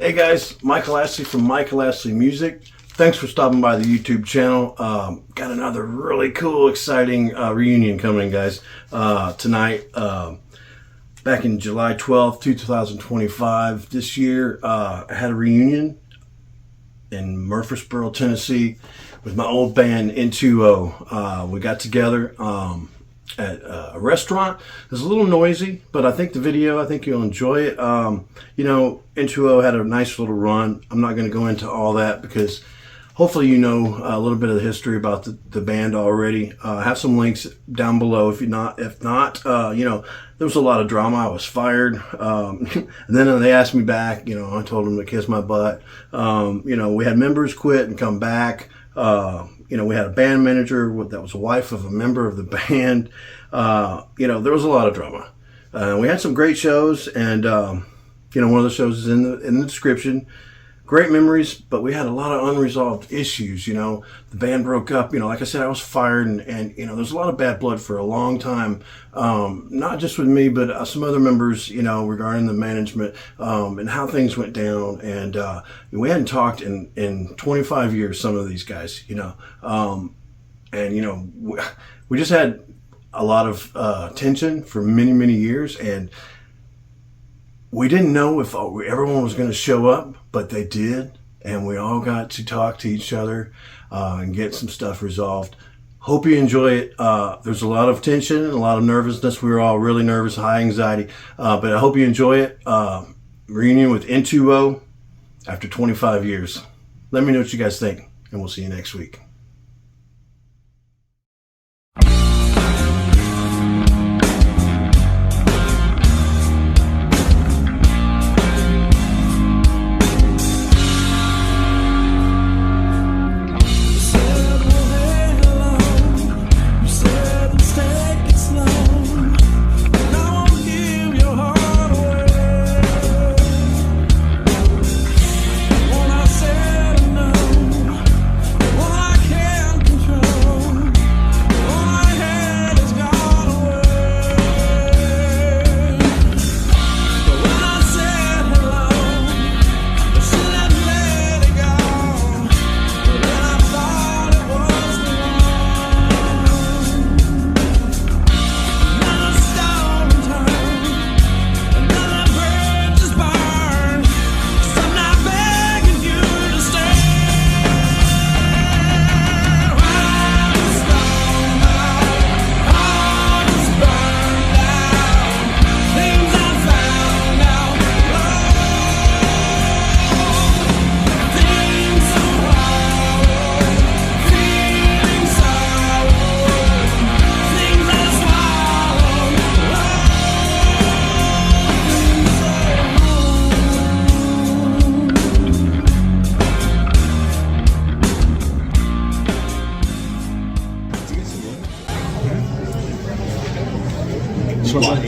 Hey guys, Michael Ashley from Michael Ashley Music. Thanks for stopping by the YouTube channel. Got another really cool, exciting reunion coming, guys, tonight. Back in July 12th, 2025, this year, I had a reunion in Murfreesboro, Tennessee with my old band N2O. We got together at a restaurant. It was a little noisy, but I think you'll enjoy it. You know, N2O had a nice little run. I'm not going to go into all that because hopefully you know a little bit of the history about the band already. I have some links down below if not, you know, there was a lot of drama. I was fired. And then they asked me back, you know, I told them to kiss my butt. You know, we had members quit and come back. You know, we had a band manager that was a wife of a member of the band. You know, there was a lot of drama. We had some great shows, and you know, one of the shows is in the description. Great memories, but we had a lot of unresolved issues. You know, the band broke up. You know, like I said, I was fired, and you know, there's a lot of bad blood for a long time. Not just with me, but some other members. You know, regarding the management and how things went down. And we hadn't talked in 25 years. Some of these guys, you know, and you know, we just had a lot of tension for many years, and we didn't know if everyone was going to show up, but they did, and we all got to talk to each other and get some stuff resolved. Hope you enjoy it. There's a lot of tension and a lot of nervousness. We were all really nervous, high anxiety, but I hope you enjoy it. Reunion with N2O after 25 years. Let me know what you guys think, and we'll see you next week.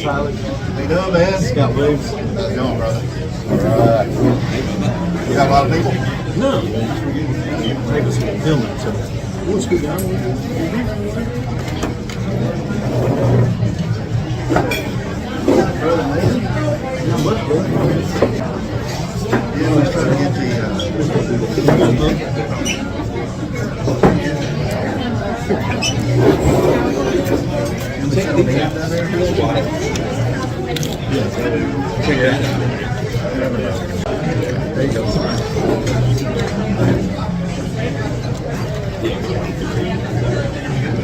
How you doing, man? Scott Williams. How you doing, brother? Alright. You got a lot of people? No. Take us some filming, so we'll scoot down. Not much, bro. You know, he's trying to get There you go.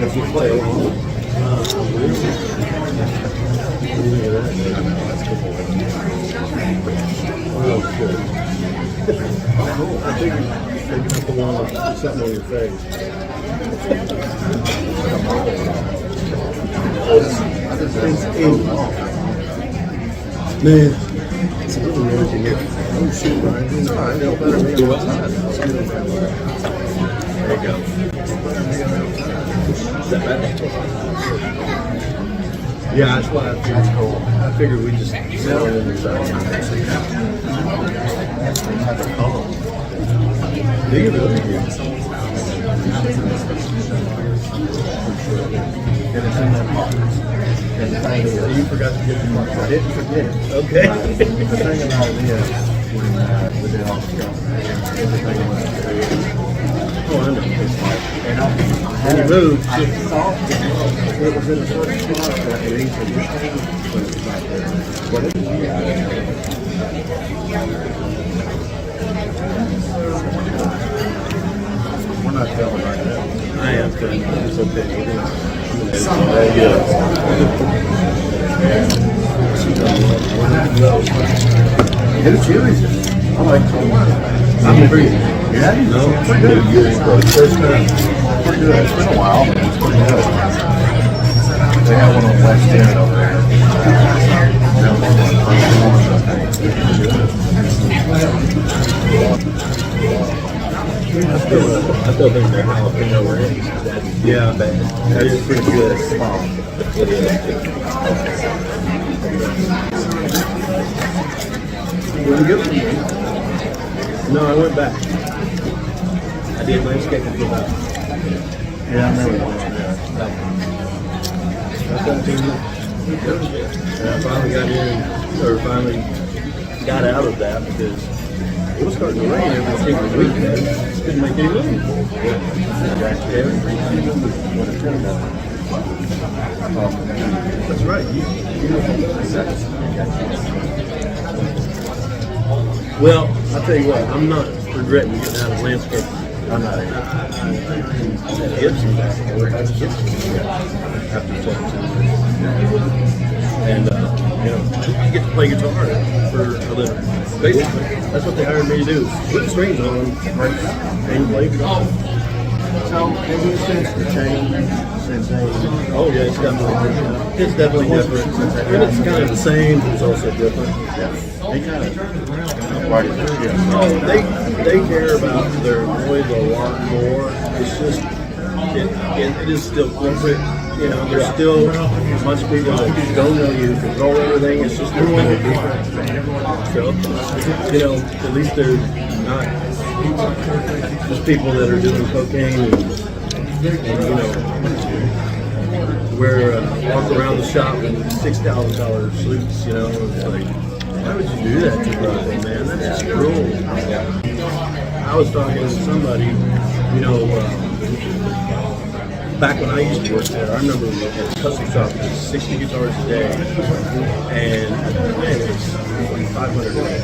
If you play along, that's oh, good. I figured they put the one with something on your face. Man, it's a little noisy here. Oh, shoot, Brian. It's all right. No better be outside. There you go. Is that better? Yeah, that's why that's cool. I figured we just sell it in the side. Do you really? And it's in that box. You forgot to get the mark. I didn't forget it. Okay. The thing about it is, when we did all the stuff. Everything went through. Oh, I know. And I had When you moved, I thought it was in a certain spot that it easily just but it's not there. But it's we're not telling right now. I am good. It's okay. Get a Chuy's. I like Chuy. I'm pretty. Yeah? No. Pretty good. First time. Pretty good. It's been a while, but it's pretty good. They have one on West End over there. I still think their jalapeno ranch is Yeah, bad. That is pretty good. Really good. No, I went back. I did landscaping for about Yeah, I remember that. 17 years. And I finally got in, or finally got out of that because it was starting to rain every single week. Man. Couldn't make any money. That's right. Well, I'll tell you what, I'm not regretting getting out of landscaping. I'm not. I had Gibson back there. That's Gibson after 17 years. And, you know, you get to play guitar for a living. Basically, that's what they hired me to do. Put the strings on and play guitar. So, have you sensed the change since they? Oh, yeah, it's definitely different. And it's kind of the same, but it's also different. Yeah. They kind of party. Yeah. Oh, they care about their employees a lot more. It's just, it is still corporate. You know, there's still a bunch of people that don't know you, control everything. It's just a little different. So, you know, at least they're not just people that are doing cocaine and you know, walk around the shop in $6,000 suits. You know, it's like, why would you do that to people, man? That's just cruel. I was talking to somebody, you know. Back when I used to work there, I remember at the custom shop, it was 60 guitars a day, and man, it was like 500 a day.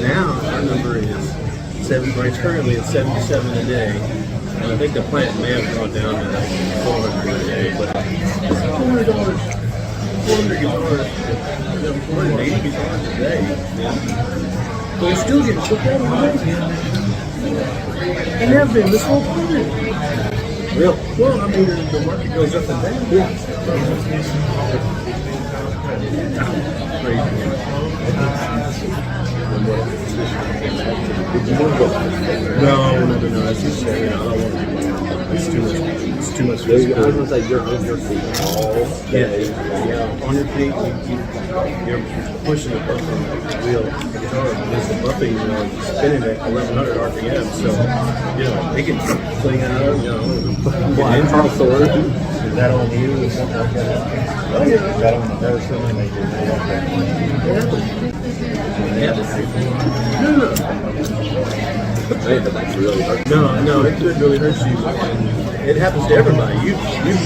Now, our number is currently at 77 a day, and I think the plant may have gone down to 400 a day, but $400, 400 guitars, 480 guitars a day, but we're still getting took out of the day. And have been this whole time. Really? Well, I mean, the market goes up and down. Yeah. No, that's just, you know, I don't want to do that. It's too much. I was going to say, you're on your feet all day. Yeah, on your feet, you're pushing the button on the wheel. The guitar is bumping, you know, spinning at 1100 RPM, so, you know, it can cling out, you know. Why? Carl Thor. Is that on you or something like that? Oh, yeah. Is that on the person and they do Yeah. Hey, but that's really hard. No, it could really hurt you. And it happens to everybody. You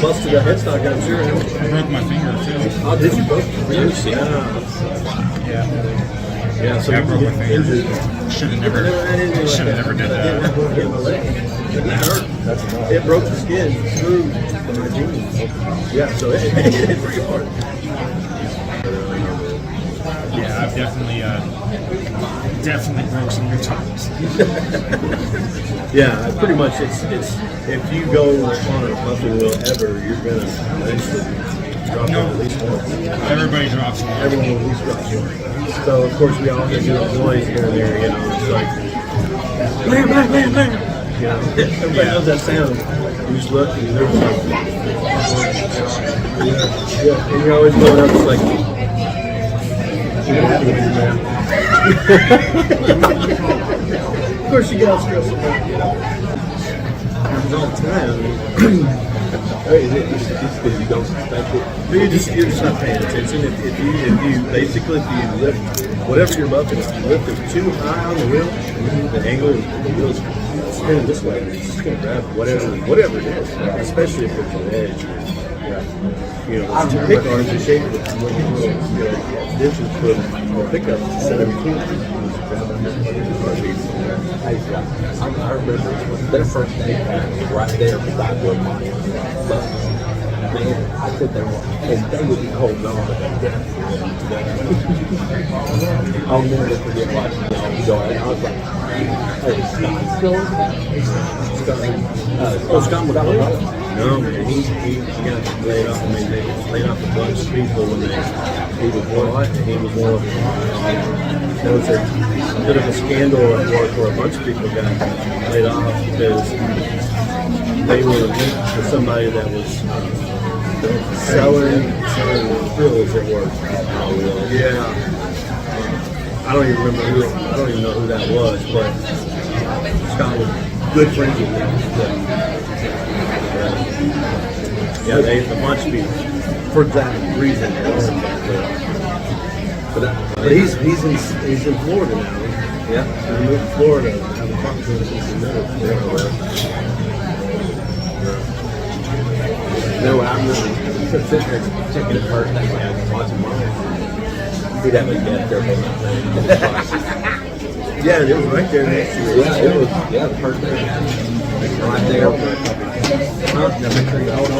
busted a headstock, I'm sure. I broke my finger too. Oh, did you both? Yeah. Yeah, so I broke my finger. injured. Should have never did that. It hurt. It broke the skin through my jeans. Yeah, so it hit pretty hard. Yeah, I've definitely broke some guitars. Yeah, pretty much it's if you go on a bumping wheel ever, you're gonna eventually drop it at least once. Everybody drops one. Everyone will at least drop one. So of course we all get little noise here and there, you know, it's like blam, blam, blam, blam. You know, everybody knows that sound. You just look and there's like yeah, and you're always going up, it's like of course you get all stressed about it. Happens all the time. because you don't expect it. But you're just not paying attention. If you lift whatever you're muffing, if you lift it too high on the wheel, the angle of the wheel's spinning this way, it's just going to grab whatever it is, especially if it's an edge. You know, the pick arms are shaped with distance for pickup instead of I remember their first day right there beside where mine. But man, I sit there and they would be holding on to that. I'll never forget watching them go. And I was like, "Hey, Scott still in that?" Scott was out. No, man, he got laid off. I mean, they laid off a bunch of people when he was one. He was one of them. There was a bit of a scandal at work where a bunch of people got laid off because they were linked to somebody that was selling pills at work. Yeah. I don't even remember I don't even know who that was, but Scott was good friends with him. Yeah, they a bunch of people for that reason. But he's in Florida now. Yeah, he moved to Florida. Have a business in Florida. No, I'm really sitting there checking it first thing when I was watching mine. He'd have a death there for Yeah, it was right there next to you. Yeah, it was. Yeah, the first thing. Right there. Now make sure you hold on.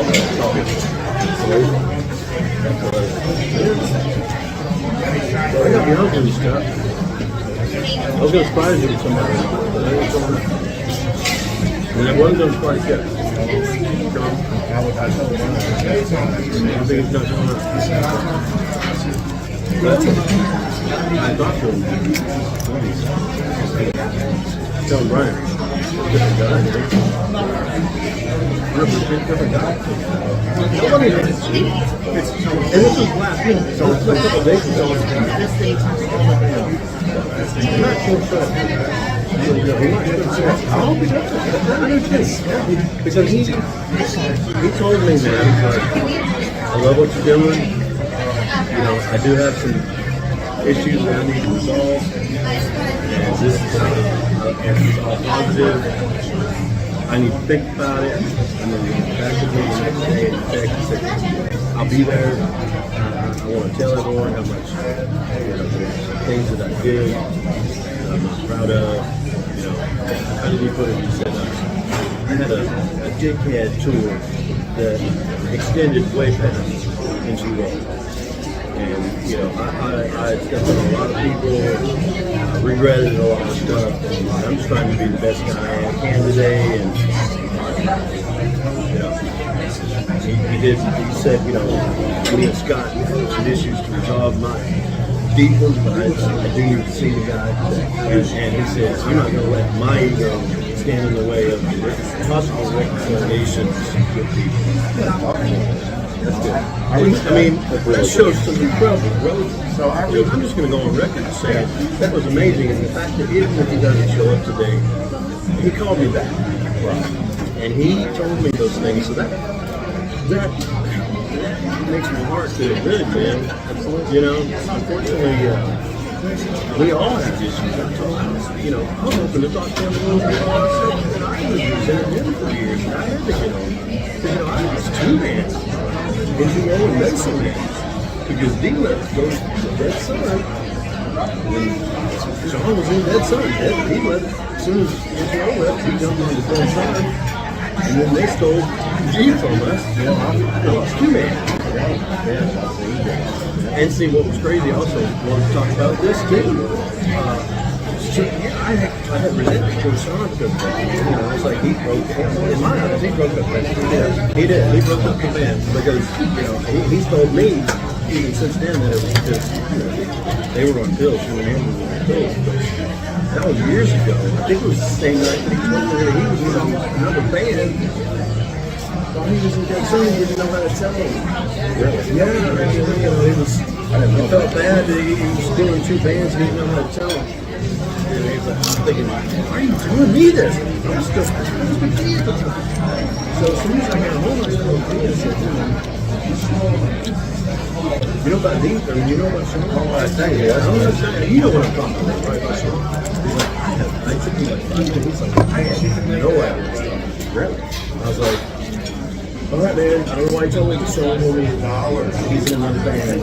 I gotta be honest with you, Scott. I was gonna surprise you with somebody, but I ain't going up. And I wasn't gonna surprise you. I think it's not going up. I talked to him. Tell him Brian. Different guy. Different guy. Nobody knows it's you. And this was last week, so it's a couple days ago. I'm not sure. I hope he does. I do too. Because he told me, man, I love what you're doing. You know, I do have some issues that I need to resolve. And this is all positive. I need to think about it. I'm going to get back to me the next day and text. I'll be there. I want to tell everyone how much things that I did, that I'm not proud of. You know, how did he put it? He said, I had a dickhead tour that extended way past N2O. And, you know, I stepped on a lot of people, regretted a lot of stuff, and I'm just trying to be the best guy I can today. And, you know, he said, you know, me and Scott have some issues to resolve, not deep ones, but I do need to see the guy. And he says, you're not going to let my ego stand in the way of possible reconciliations with people. That's good. I mean, that shows some incredible growth. So I'm just going to go on record and say that was amazing. And the fact that even if he doesn't show up today, he called me back. And he told me those things. So that makes my heart feel good, man. You know, unfortunately, we all have issues. You know, I'm hoping to talk to him a little bit more. And I was resenting him for years. And I had to get on. Because, you know, I was two man. N2O and medicine man. Because D left goes to Dead Sun. When John was in Dead Sun, he left. As soon as N2O left, he jumped into Dead Sun. And then they stole G from us. It was two man. And see what was crazy also, wanted to talk about this too. I had resentment towards Sean because, you know, it's like he broke, in my eyes, he broke up the band. He did. He broke up the band because, you know, he's told me even since then that it was because, you know, they were on pills, him and him were on pills. But that was years ago. I think it was the same night that he told me that he was in another band. While he was in Dead Sun, he didn't know how to tell him. Really? Yeah, you know, it was. He felt bad that he was doing 2 bands and he didn't know how to tell them. And he was like, I'm thinking, why are you doing me this? I'm still so as soon as I got home, I started doing shit. You know about these? I mean, you know about Sean? Oh, I tell you, you know what I'm talking about, right? He's like, I took him like 5 days. He's like, I had no idea. Really? I was like, all right, man. I don't know why he told me to show him over $1. He's in another band.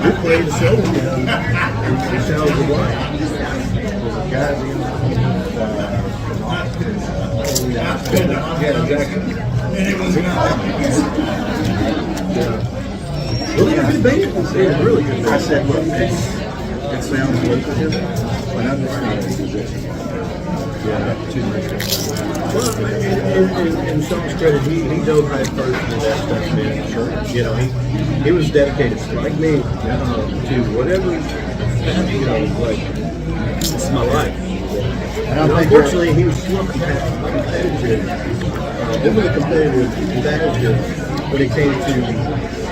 We played the show with him. And he sounds the wine. There's a guy yeah, exactly. Really good band. Yeah, really good band. I said, look, it sounds good for him, but I'm just not in a position. Yeah, too much. Well, in Sean's credit, he dove right first into that stuff, man. Sure. You know, he was dedicated, like me, to whatever, you know, like, this is my life. And unfortunately, he was still competitive. There was a competitive advantage when it came to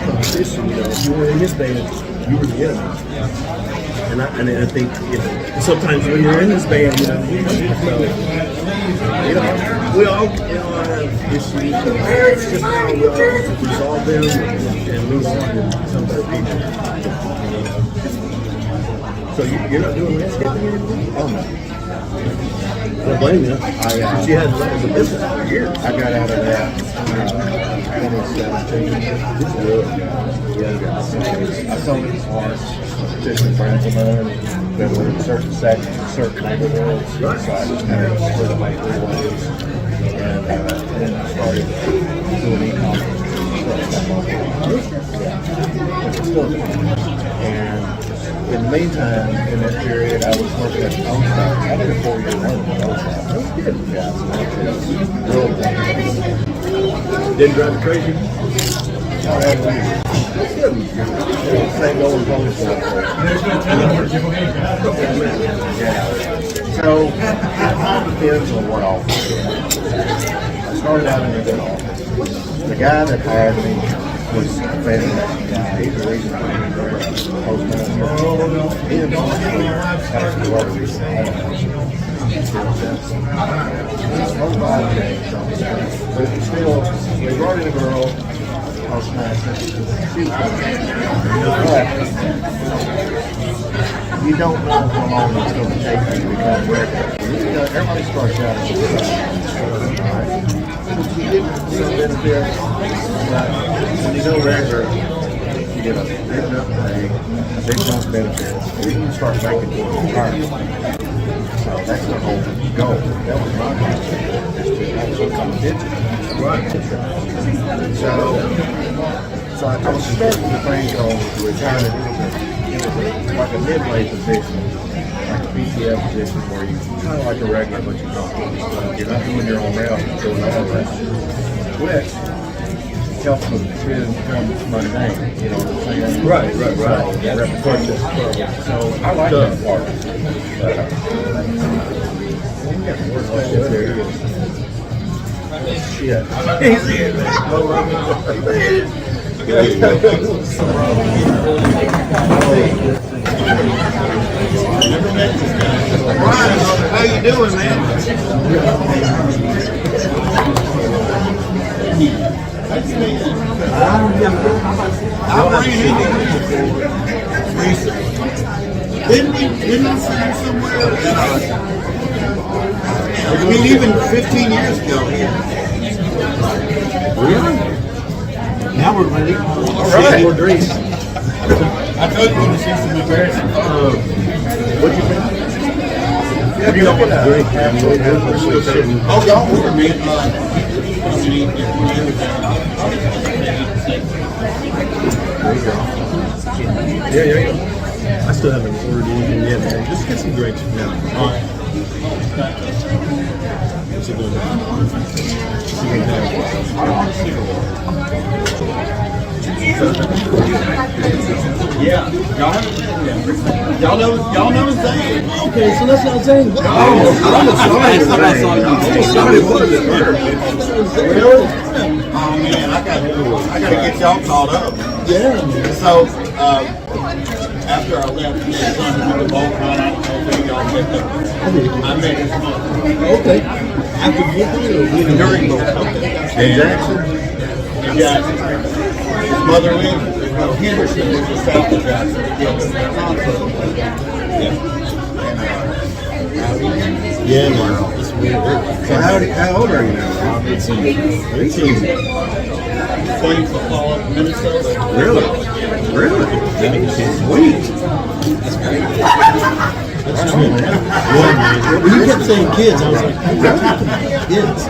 competition. You know, if you were in his band, you were the enemy. And I think, you know, sometimes when you're in this band, you know, we all, you know, have issues. It's just how we all resolve them and move on to some better people. So you're not doing landscaping anymore? Oh no. I don't blame you. She had as a business for years. I got out of that 2017. It's real. I sold it parts, fishing friends of mine that were in certain sections, certain neighborhoods. Right. So I just kind of split them like 3 ways. And then I started doing e-commerce. And in the meantime, in that period, I was working at the post office. I did a 4-year run at the post office. That was good. Yeah, so that was real. Didn't drive you crazy? No, that was good. Same going post office. Yeah. So, it all depends on what office you're in. I started out in a good office. The guy that hired me was a fantastic guy. He's the reason I came there. Postmaster. He and actually worked with but still, they brought in a girl, postmaster. She was you don't know how long it's going to take you to become regular. Everybody starts out as a alright. You get some benefits, but when you go regular, you get a big enough pay, a big enough benefits, and you can start making towards retirement. So that's the whole goal. That was my goal, is to have some competition. Right. So I was starting the thing on retirement. It was like a midway position, like a PTF position where you kind of like a regular, but you're not doing your own route, you're doing all that. Which helps with become mundane, you know what I'm saying? Right. So I like that part. Yeah. He's here, man. Brian, how you doing, man? I ran into Didn't we see him somewhere? I mean, even 15 years ago. Really? Now we're ready. All right. More drinks. I told you to see some embarrassing. What'd you think? Yeah, you don't want to drink. Oh, y'all order me. Yeah. I still haven't ordered anything yet, man. Just get some drinks now. All right. What's it doing now? Yeah. Y'all know his name. Okay, so that's not saying. Oh, I'm sorry. Really? man, I gotta get y'all caught up. Yeah. So, after I left, his son went to boat run. I don't know if y'all picked up. I met his mother. Okay. After Brooklyn or During boat. in Jackson? In Jackson. His mother lived in Henderson, which is south of Jackson. Yeah, man. It's weird. So how old are you now? 18. Playing football in Minnesota. Really? Sweet. That's true, man. Yeah, man. When you kept saying kids, I was like, kids.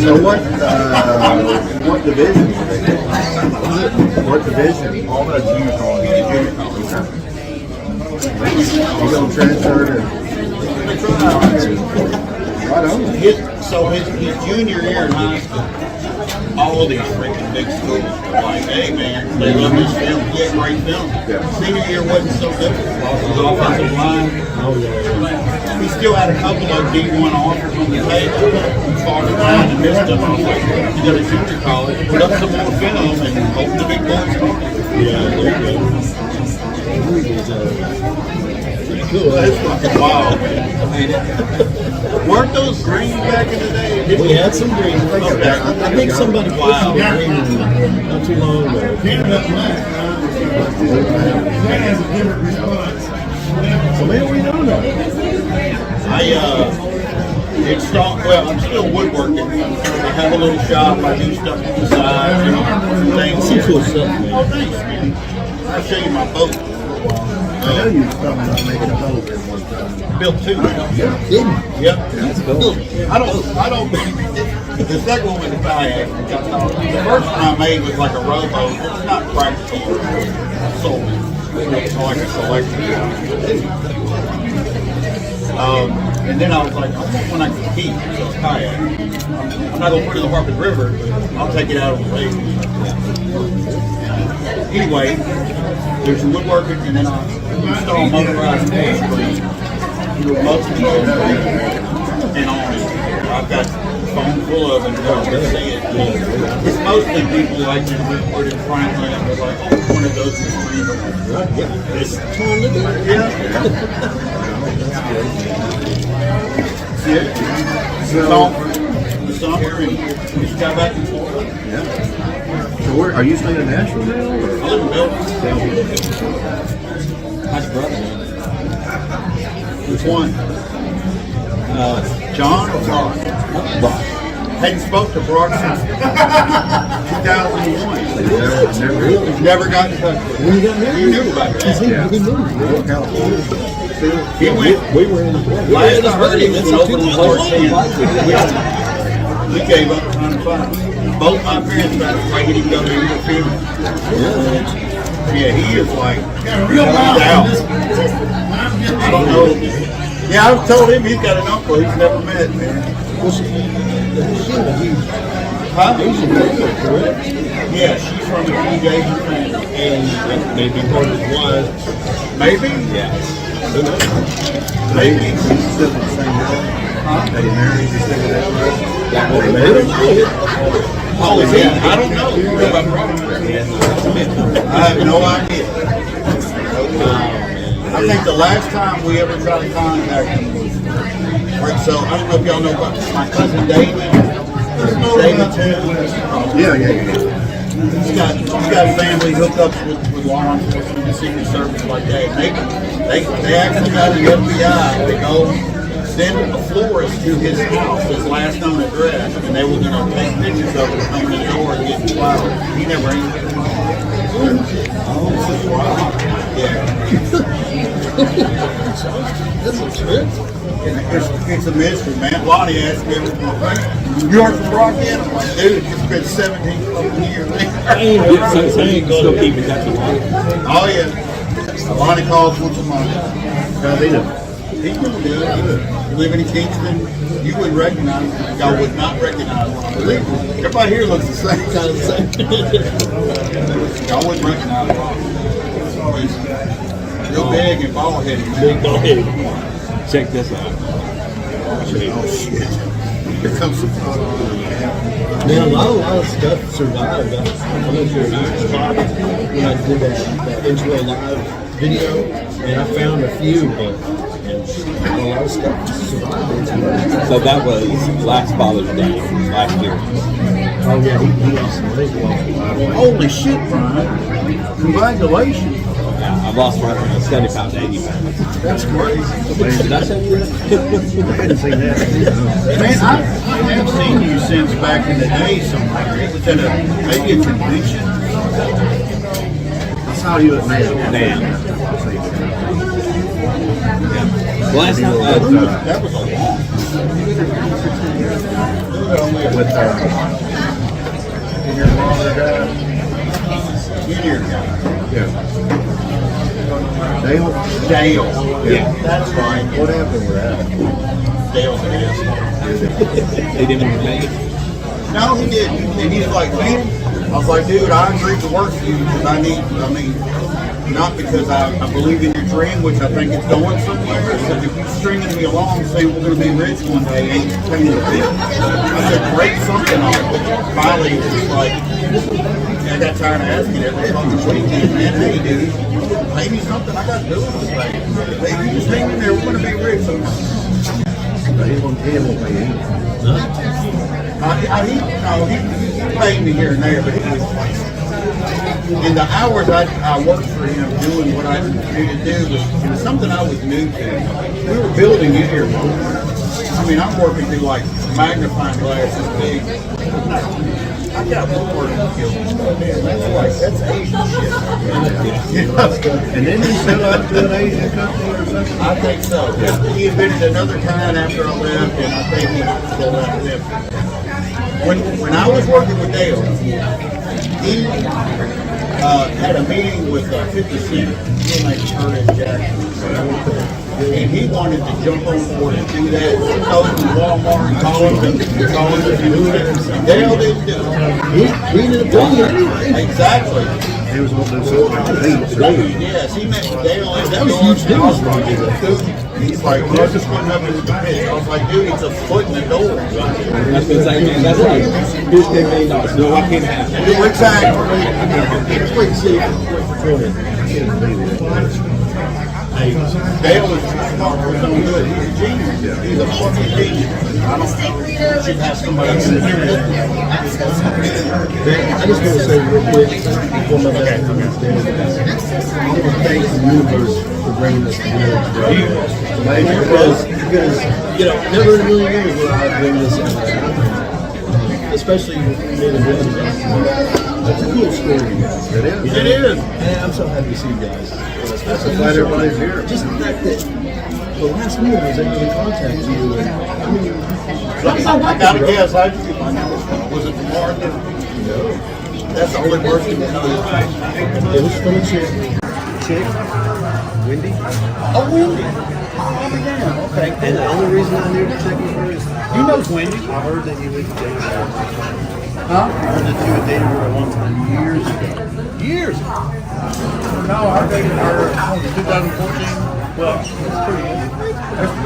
So what division? What division? All that junior college. You gonna transfer to? Right on. So his junior year in high school, all these freaking big schools were like, hey man, they love this film, he had great film. Senior year wasn't so difficult. Lost his offensive line. He still had a couple of D1 offers on the table. He fought around and missed them. I was like, you go to junior college, put up some more film and hope the big boys come. Yeah, there you go. Cool. That's fucking wild, man. Weren't those green back in the day? We had some green. I think somebody put some green not too long ago. So man, we don't know. I'm still woodworking. I have a little shop. I do stuff on the side, you know, things. Some cool stuff, man. Oh, thanks, man. I'll show you my boat. I know you was talking about making a boat at one time. Built two. Yep. That's cool. I don't. The second one was a kayak. Which I thought the first one I made was like a rowboat. It's not practical. So it's like a collection. And then I was like, I want one I can keep. So a kayak. I'm not gonna put it in the Harpeth River. I'll take it out on the lake. Anyway, there's some woodworking, and then I install motorized screen. Most of the and on it. I've got a phone full of them. See it. It's mostly people like in Woodward and Franklin. They're like, oh, I want to go to the screen. It's time to do it. Yeah. The summer, and we just got back and forth. So where are you staying in Nashville now? Or? I live in Belgium. How's your brother? Which one? John or Brock? Brock. Hadn't spoke to Brock since 2001. Never got in touch with him. When you got married? You knew about that. He moved. He went. We were in the Last I heard, he was in open 14. We gave up trying to find. Both my parents got afraid he'd go to the field. Yeah, he is like out. I don't know. Yeah, I've told him he's got an uncle he's never met, man. Huh? Yeah, she's from a huge Asian family. And maybe part of his wife. Maybe? Yeah. Who knows? Maybe. He's still with the same girl? That he married? He's still with that girl? Yeah, they don't know. Oh, is he? I don't know. I have no idea. I think the last time we ever tried to contact him was, right, so I don't know if y'all know about my cousin David. David too. Yeah. He's got family hookups with law enforcement and Secret Service like that. They actually got an FBI to go send a florist to his house, his last known address, and they were going to take pictures of it, hang the door, and get flowers. He never answered. Oh, wow. Yeah. That's a trip. It's a mystery, man. Lonnie asked me everything. You heard from Brock yet? I'm like, dude, it's been 17 fucking years. So you can still keep in touch with him? Oh, yeah. Lonnie calls once a month. How's he doing? He's doing good. You live in Kingston, you wouldn't recognize him. Y'all would not recognize him. Everybody here looks the same. Kind of the same. Y'all wouldn't recognize him. He's real big and bald-headed, man. Big ball head. Check this out. Oh, shit. Here comes some. Man, a lot of stuff survived. I'm not sure if you survived when I did that N2O live video, and I found a few, but and a lot of stuff survived N2O. So that was last Father's Day, last year. Oh yeah, he lost some weight. Holy shit, Brian! Congratulations. Yeah, I've lost right around 70 pounds to 80 pounds. That's crazy. Did I say that? I hadn't seen that. Man, I have seen you since back in the day somewhere. It was at maybe a convention. I saw you at Man. Damn. Last time That was a long. With your mother died. Junior guy. Yeah. Dale? Dale. Yeah. That's right. What happened with that? Dale's an asshole. they didn't even make it. No, he didn't. And he's like, man, I was like, dude, I agreed to work for you because I mean, not because I believe in your dream, which I think it's going somewhere. Because if you're stringing me along saying we're going to be rich one day, ain't paying the bill. I said, break something off. Finally, it was like, I got tired of asking every fucking weekend, man, hey, dude, pay me something, I got to do it. Like, hey, you just hang in there, we're going to be rich sometime. He won't pay you. He paid me here and there, but it was like, in the hours I worked for him doing what I needed to do was something I was new to. We were building here. I mean, I'm working through like magnifying glasses big. I got one word to kill this stuff, man. That's Asian shit. You know? And then you sell out to an Asian company or something? I think so. He invented another kind after I left, and I think he sold out to them. When I was working with Dale, he had a meeting with 50 Cent, he and Curtis Jackson, and he wanted to jump on board and do that. He told him Walmart and called him and do it. Dale didn't do it. He didn't do it anyway. Exactly. He was going to do something. Yes, he met Dale in the That was door. huge news. He's like, well, just putting up his bid. I was like, dude, it's a foot in the door. That's what I'm saying, man. That's like, here's $10 million. No, I can't have it. Exactly. Wait, see, go ahead. Dale is smart for his own good. He's a genius. He's a fucking genius. I don't know. You should have somebody else. I just want to say real quick before my back comes down. I want to thank the universe for bringing us together today. Because, you know, never in a million years would I bring this out. Especially with men and women. That's a cool story, you guys. It is. It is. And I'm so happy to see you guys. That's glad everybody's here. Just the fact that the last minute I was able to contact you. And, I mean, I gotta guess. How'd you get my number from? Was it from Martha? no. That's the only person that knows. It was from a chick. Wendy. Oh, Wendy. Okay. And the only reason I knew to check with her is You know Wendy. I heard that you went to date her. Huh? I heard that you had dated her at one time years ago. Years. No, I dated her in 2014. Well, that's pretty good.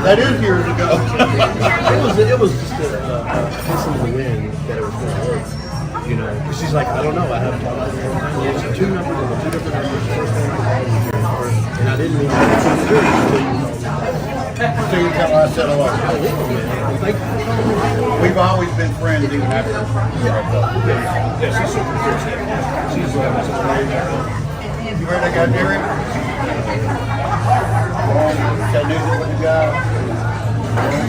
That is years ago. It was just a kiss in the wind that it was going to work. You know, 'cause she's like, I don't know, I haven't talked to her one time. There's two numbers, two different numbers. First one I called was yours first, and I didn't mean to do it until you So you tell her I said hello. Thank you. We've always been friends even after. Yeah, she's super cool. She's You heard that guy Derek? That dude with the guy,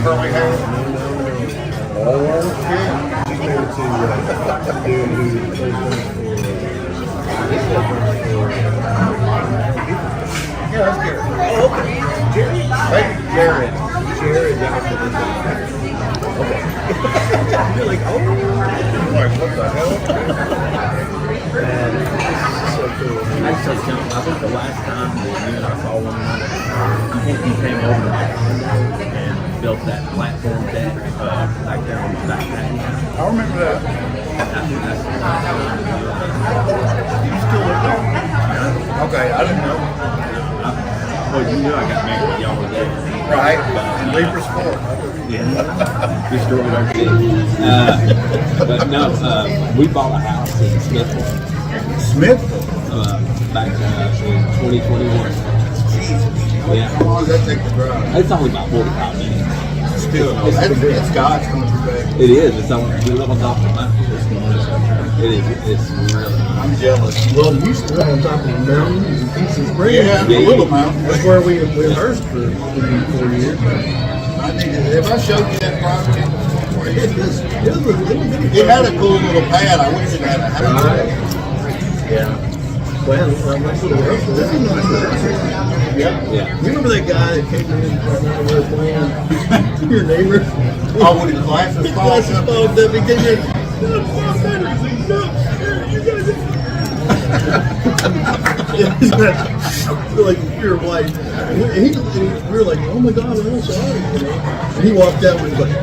curly hair. all one. She's married to a dude who plays Yeah, that's Derek. Oh, okay. Jerry? Hey, Jared. Jared. Okay. You're like, oh. Like, what the hell? Man, this is so cool. I think the last time that you and I saw one another, I think you came over to my condo and built that platform deck back there on the back patio. I remember that. I think that's the last time You still live there? Okay, I didn't know. well, you knew I got married. Y'all were there. Right. And leave for sport. Destroyed our city. But no, we bought a house in Smithville Smithville. back in 2021. Jesus. Yeah. How long does that take to drive? It's only about 45 minutes. Still, no, that's God's country, baby. It is. It's on we live on top of the mountain. It is. It's really. I'm jealous. Well, we used to live on top of the mountain in Pieces Springs. Yeah, Yeah, Little Mountain. That's where we rehearsed for 4 years. I need to, if I showed you that property before, it had a cool little pad. I wish it had a house. Yeah. Well, nice little rehearsal. This is a nice rehearsal. Yeah. Yeah. You remember that guy that came in right now we were playing? Your neighbor? Oh, when his glasses His fogged glasses up. fogged up. He came in. Like pure white. And we were like, oh my God, I'm sorry. You know? And he walked out and was like,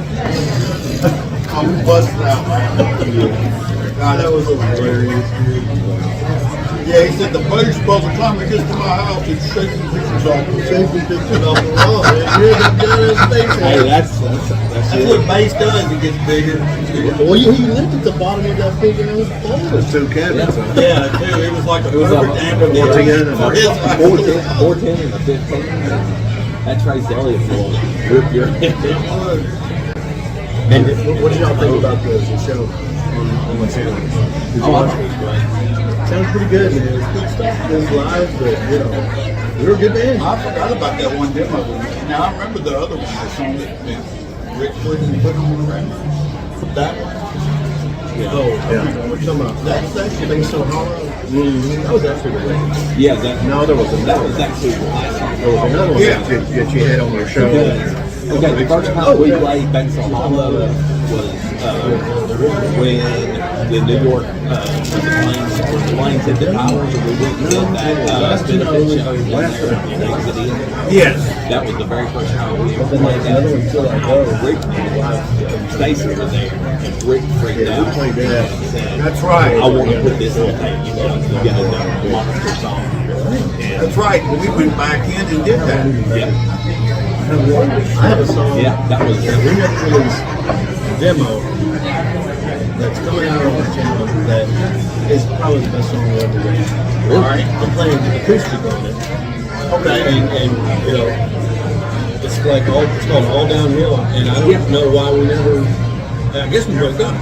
I'm busted out, man. God, that was hilarious, dude. Yeah, he said the boat's supposed to come and get to my house and shake the pictures off. Shake the pictures off the wall, man. You're the guy that's facing. Hey, that's That's it. what bass does. It gets bigger. Well, he lived at the bottom of that big ass bowl. There's two cabinets. Yeah, too. It was like a It was perfect a amplifier for his 410 and a 15. That Trace Elliott will rip your head. And what did y'all think about the show on the channel? Did you watch it? Sounds pretty good, man. It's good stuff. It was live, but you know, we were a good band. I forgot about that one demo. Now I remember the other one, the song that Rick put on the record. That one. Oh, yeah. What you talking about? That's Things So Hollow. That was after the record. Yeah, that No, there was that another. was actually the last song. There was another one Yeah. that you had on your show. Okay, the first time we played Banks on Hollow was when the New York the Plains hit the towers, and we went and did that benefit show there in Exit Inn. Yes. That was the very first time we ever played that. Rick, Stacy was there, and Rick freaked out. And said, That's right. I want to put this on tape. You got a monster song. That's right. We went back in and did that. Yeah, I have a song. yeah, that was. We have released a demo that's coming out on the channel that is probably the best song we ever written. All right. We're playing the acoustic on it. Okay. And you know, it's like it's called All Downhill, and I don't know why we never. I guess we broke up.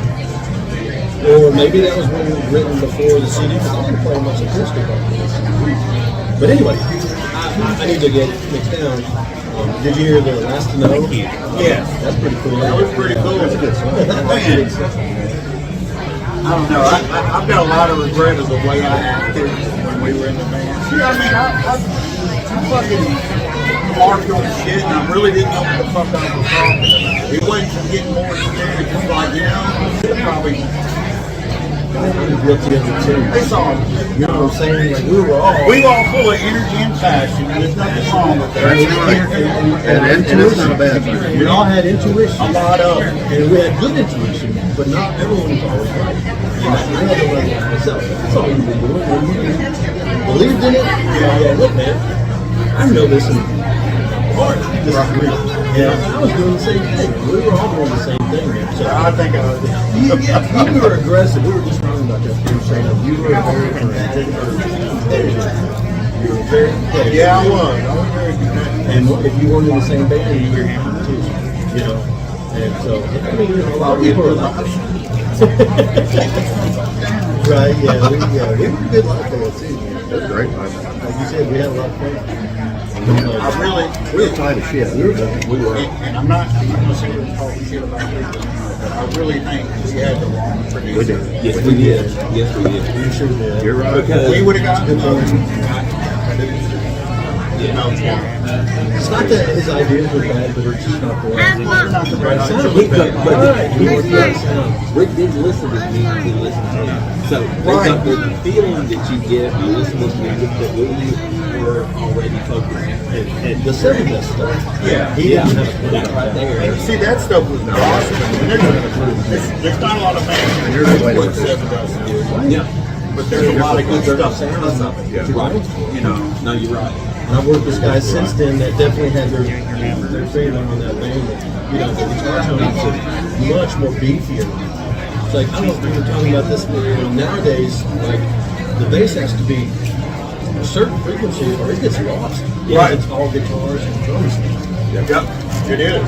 Or maybe that was when it was written before the CD. I didn't play much acoustic on this. But anyway, I need to get it mixed down. Did you hear the Last to Know? Yeah. That's pretty cool. That was pretty cool. That's a good song. Man. I don't know. I've got a lot of regret of the way I acted when we were in the band. See, I mean, I fucking marked on shit, and I really didn't know what the fuck I was talking about. It wasn't getting more scared. It's like, you know, probably. I'm guilty of it too. It's all. You know what I'm saying? Like we were all Full of energy and passion, and there's nothing wrong with that. and it's not a bad thing. We all had intuition. A lot of it. And we had good intuition, but not everyone was always right. I had to learn that myself. That's all you've been doing. When you believed in it, yeah, look, man, I know this in heart. This is real. Yeah, I was doing the same thing. We were all doing the same thing. So I think I was. you were aggressive. We were just talking about that. You were saying that you were very competitive. You were very competitive. Yeah, I was. I was very competitive. And if you weren't in the same band, you were in competition. You know. And so, I mean, you know, a lot of people are like, right? Yeah, we were good life there too. It was great, man. Like you said, we had a lot of fun. We were tight as shit. We were. And I'm not gonna sit here and talk shit about this, but I really think we had the wrong producer. We did. Yes, we did. Yes, we did. You sure did. You're right. Because We would have gotten the It's not that his ideas were bad, but it's just not the right. not the right He could, but He was right. Rick didn't listen to me, he listened to me. So the feeling that you get by listening to music that we were already focused And the seven best stuff. Yeah. He didn't have to that right there. And see, that stuff was awesome. There's not a lot of bands that do what Seven does do. Yeah. But there's a lot of good stuff. Right. You know. No, you're right. And I've worked with guys since then that definitely had their finger on that vein. You know, the guitar tones are much more beefier. It's like, I don't know if we were talking about this, but nowadays, like, the bass has to be a certain frequency or it gets lost. Right. It's all guitars and drums. Yep, it is.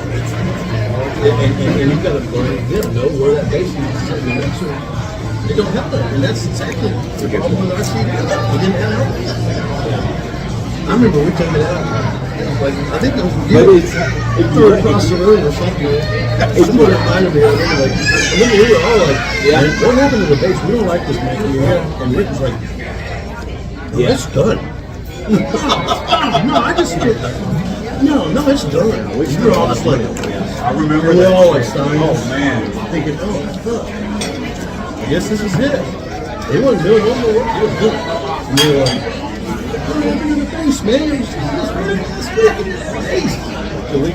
And you've got to learn, know where that bass needs to sit in the mixer. They don't have that, and that's exactly the problem with our CD. We didn't have that. I remember we took it out. Like, I think it was you. It threw it across the room or something. Someone reminded me of it. Like, I remember we were all like, "Man, what happened to the bass? We don't like this, man." And Rick was like, "It's done." No, I just did. No, it's done. We were all just like, I remember we that. all like starting. Oh man. Thinking, oh, fuck. I guess this is it. They wasn't doing no more work. They was good. And we were like, what happened to the bass, man? It was bass. So we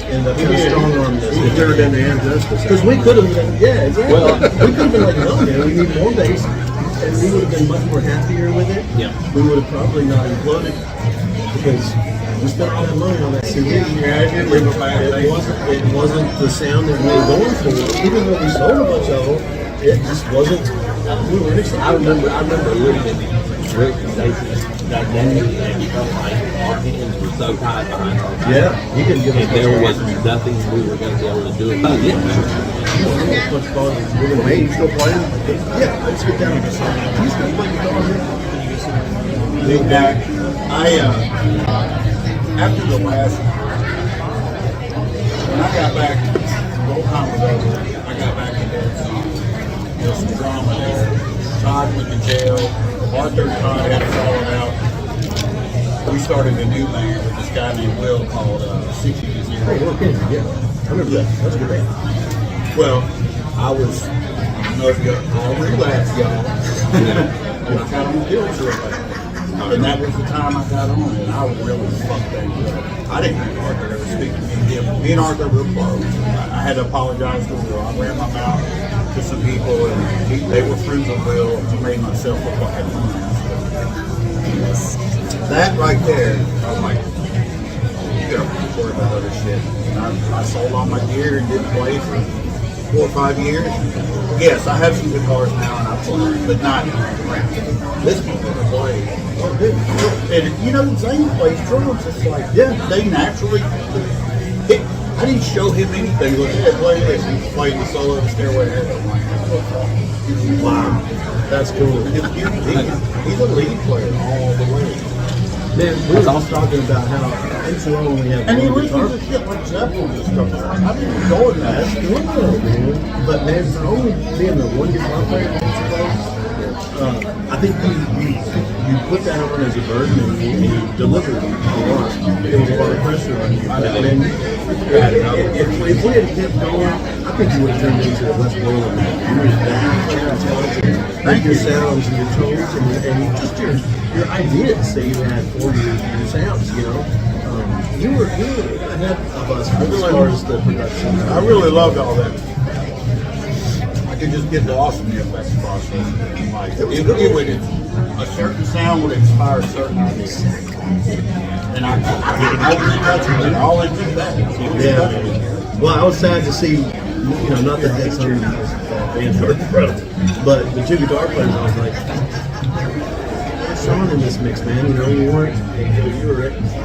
ended up getting strong on this. We turned into injustice. Because we could have been, exactly. Well, we could have been like, no, man, we need more bass. And we would have been much more happier with it. Yeah. We would have probably not imploded because we spent all that money on that CD. Yeah, it did leave a bad taste. It wasn't the sound that we were going for. Even though we sold a bunch of them, it just wasn't. We weren't excited. I remember looking at Rick and Stacy that day, and it felt like our hands were so tied behind our back. Yeah, you can give And there was nothing we were going to be able to do about it. much fun. We're gonna make. Still playing? Yeah, let's get down. You still playing guitar? Big Mac. After the last, when I got back, the whole time was over, I got back into some drama there. Todd went to jail. Arthur and Todd had a falling out. We started a new band with this guy named Will called 60 to 0. Hey, we're kidding. Yeah, I remember that. That's a good band. Well, I don't know if I'll relapse, y'all. I got on the guilt trip. And that was the time I got on, and I really fucked things up. I didn't think Arthur ever speak to me again. Me and Arthur were close. I had to apologize to Will. I ran my mouth to some people, and they were friends of Will. I made myself a fucking ass. That right there, I'm like, you gotta worry about other shit. And I sold all my gear and didn't play for 4 or 5 years. Yes, I have some guitars now and I play, but not around. This motherfucker plays. And you know, Zane plays drums. It's like, yeah, they naturally. I didn't show him anything. Look, hey, play this. He played the solo of Stairway to Heaven. I'm like, wow, That's cool. he's a lead player all the way. Man, we were all talking about how N2O only have And he one guitar. listens to shit like Zeppelin and stuff. I didn't go in that. That's good though, man. But man, for only being the one guitar player in N2O, I think you put that on as a burden and you delivered a lot. There was a lot of pressure on you. And then if we had kept going, I think you would have turned into a West Berlin man. You were that talented. Thank your sounds and your tones and just your ideas that you had for your sounds, you know. You were ahead of us as far as the production. I really loved all that. I could just get lost in the effects process. Like, it would, a certain sound would inspire certain ideas. And I I'll admit that. Yeah. Well, I was sad to see, not that that's some bands were incredible, but the two guitar players, I was like, Sean in this mix, man. You were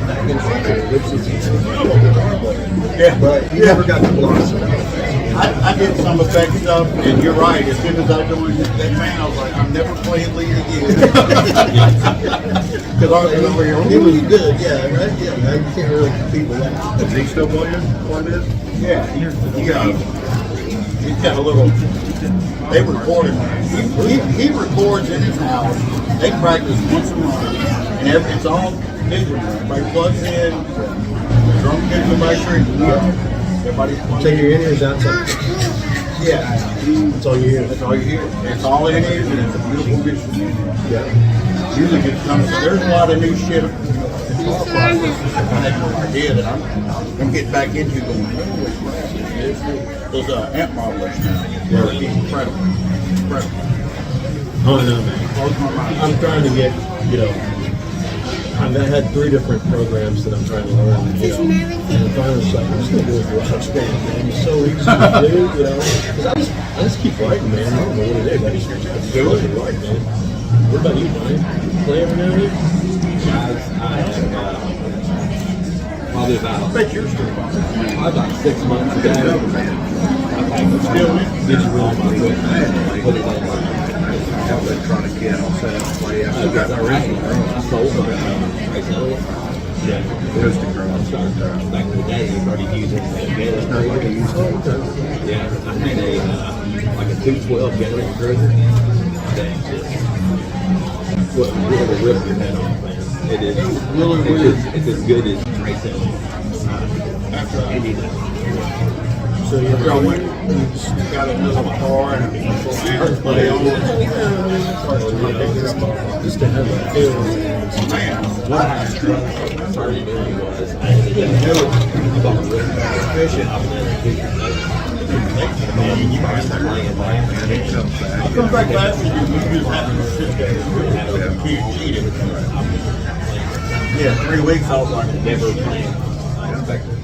back in Arthur, which was a phenomenal guitar player. Yeah. But you never got to blossom. I did some effect stuff, and you're right. As soon as I joined that band, I was like, I'm never playing lead again. Because Arthur over here, He was good, yeah, right? Yeah, you can't really compete with that. Is he still playing? Yeah. He's got a little. They recorded. He records in his house. They practice once a month, and it's all digital. Everybody plugs in. The drum kits in my tree. Everybody's plugged So in. your in-ears outside. Yeah. That's all you hear. That's all you hear. It's all in here, and it's a beautiful mix. Yeah. Music is coming. There's a lot of new shit. I had no idea that I'm getting back into going, holy crap. Those amp modelers now. Yeah, it's incredible. Incredible. Oh no, man. I'm trying to get, I've had 3 different programs that I'm trying to learn, you know, and finally it's like, I'm just gonna do a garage band, man. It's so easy to do, you know, because I just keep writing, man. I don't know what it is. I just do it and write, man. What about you, Brian? You play every now and then? Guys, I have probably about 6 months ago. Did you really want to put it on my Electronic piano set up play. I still got my I original. sold them recently. Yeah. Acoustic drum. Back in the day, you started using it. Not like I used to. Yeah, I had a like a 212 General Cruiser. What really ripped your head off, man. It is really it's as good as racing. So you I went and just got another car and a play on. just to have that feel. Man, Started doing was I ended up about fishing. And you guys are playing I come back last week and we just had to sit there and can't cheat it. Yeah, 3 weeks I was like, never playing.